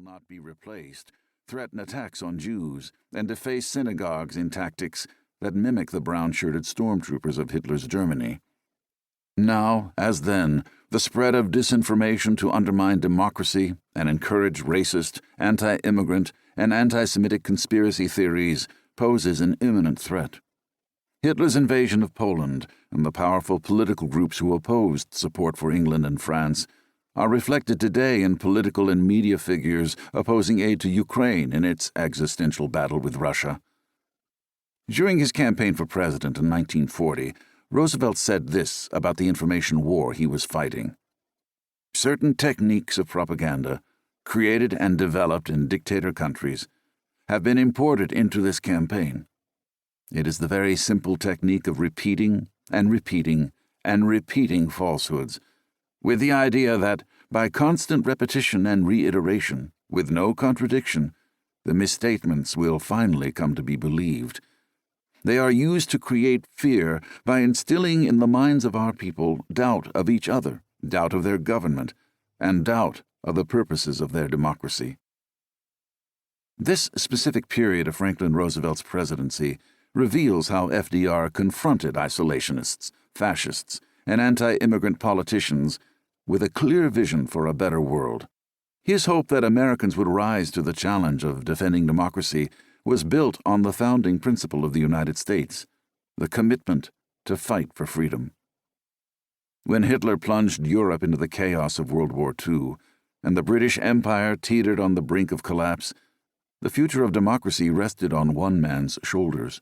not be replaced, threaten attacks on Jews, and deface synagogues in tactics that mimic the brown-shirted stormtroopers of Hitler's Germany. Now, as then, the spread of disinformation to undermine democracy and encourage racist, anti-immigrant, and anti-Semitic conspiracy theories poses an imminent threat. Hitler's invasion of Poland and the powerful political groups who opposed support for England and France are reflected today in political and media figures opposing aid to Ukraine in its existential battle with Russia. During his campaign for president in 1940, Roosevelt said this about the information war he was fighting. Certain techniques of propaganda, created and developed in dictator countries, have been imported into this campaign. It is the very simple technique of repeating and repeating and repeating falsehoods, with the idea that, by constant repetition and reiteration, with no contradiction, the misstatements will finally come to be believed. They are used to create fear by instilling in the minds of our people doubt of each other, doubt of their government, and doubt of the purposes of their democracy. This specific period of Franklin Roosevelt's presidency reveals how FDR confronted isolationists, fascists, and anti-immigrant politicians with a clear vision for a better world. His hope that Americans would rise to the challenge of defending democracy was built on the founding principle of the United States, the commitment to fight for freedom. When Hitler plunged Europe into the chaos of World War II, and the British Empire teetered on the brink of collapse, the future of democracy rested on one man's shoulders.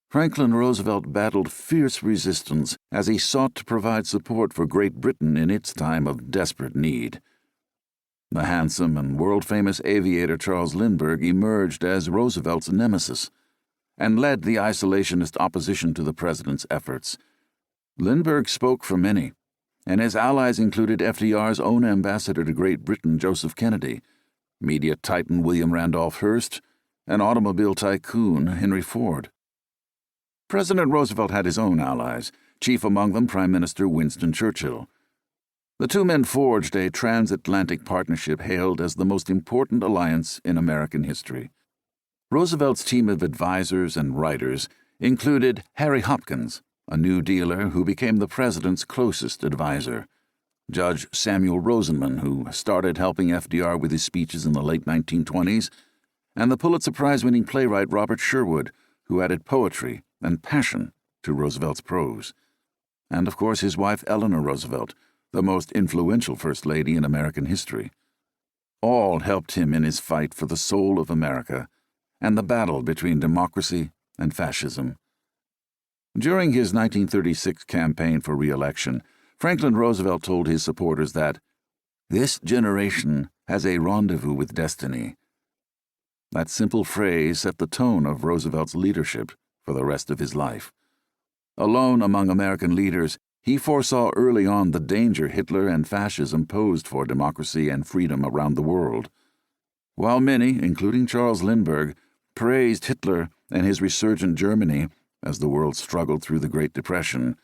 Franklin Roosevelt battled fierce resistance as he sought to provide support for Great Britain in its time of desperate need. The handsome and world-famous aviator Charles Lindbergh emerged as Roosevelt's nemesis and led the isolationist opposition to the president's efforts. Lindbergh spoke for many, and his allies included FDR's own ambassador to Great Britain, Joseph Kennedy, media titan William Randolph Hearst, and automobile tycoon Henry Ford. President Roosevelt had his own allies, chief among them Prime Minister Winston Churchill. The two men forged a transatlantic partnership hailed as the most important alliance in American history. Roosevelt's team of advisors and writers included Harry Hopkins, a New Dealer who became the president's closest advisor, Judge Samuel Rosenman, who started helping FDR with his speeches in the late 1920s, and the Pulitzer Prize-winning playwright Robert Sherwood, who added poetry and passion to Roosevelt's prose, and of course his wife Eleanor Roosevelt, the most influential First Lady in American history. All helped him in his fight for the soul of America and the battle between democracy and fascism. During his 1936 campaign for re-election, Franklin Roosevelt told his supporters that, "This generation has a rendezvous with destiny." That simple phrase set the tone of Roosevelt's leadership for the rest of his life. Alone among American leaders, he foresaw early on the danger Hitler and fascism posed for democracy and freedom around the world. While many, including Charles Lindbergh, praised Hitler and his resurgent Germany as the world struggled through the Great Depression,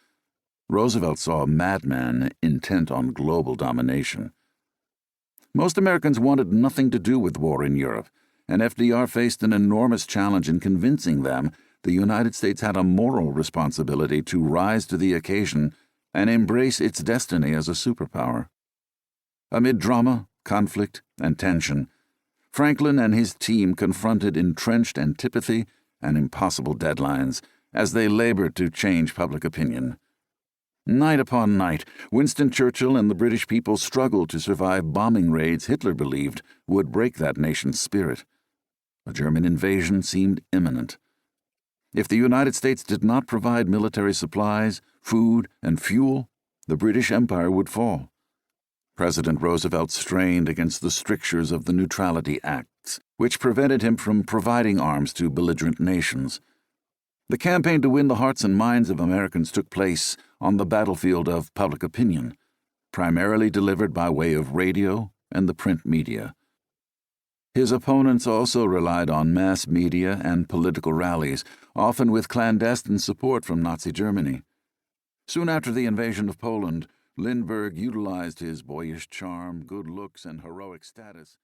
Roosevelt saw a madman intent on global domination. Most Americans wanted nothing to do with war in Europe, and FDR faced an enormous challenge in convincing them the United States had a moral responsibility to rise to the occasion and embrace its destiny as a superpower. Amid drama, conflict, and tension, Franklin and his team confronted entrenched antipathy and impossible deadlines as they labored to change public opinion. Night upon night, Winston Churchill and the British people struggled to survive bombing raids Hitler believed would break that nation's spirit. A German invasion seemed imminent. If the United States did not provide military supplies, food, and fuel, the British Empire would fall. President Roosevelt strained against the strictures of the Neutrality Acts, which prevented him from providing arms to belligerent nations. The campaign to win the hearts and minds of Americans took place on the battlefield of public opinion, primarily delivered by way of radio and the print media. His opponents also relied on mass media and political rallies, often with clandestine support from Nazi Germany. Soon after the invasion of Poland, Lindbergh utilized his boyish charm, good looks, and heroic status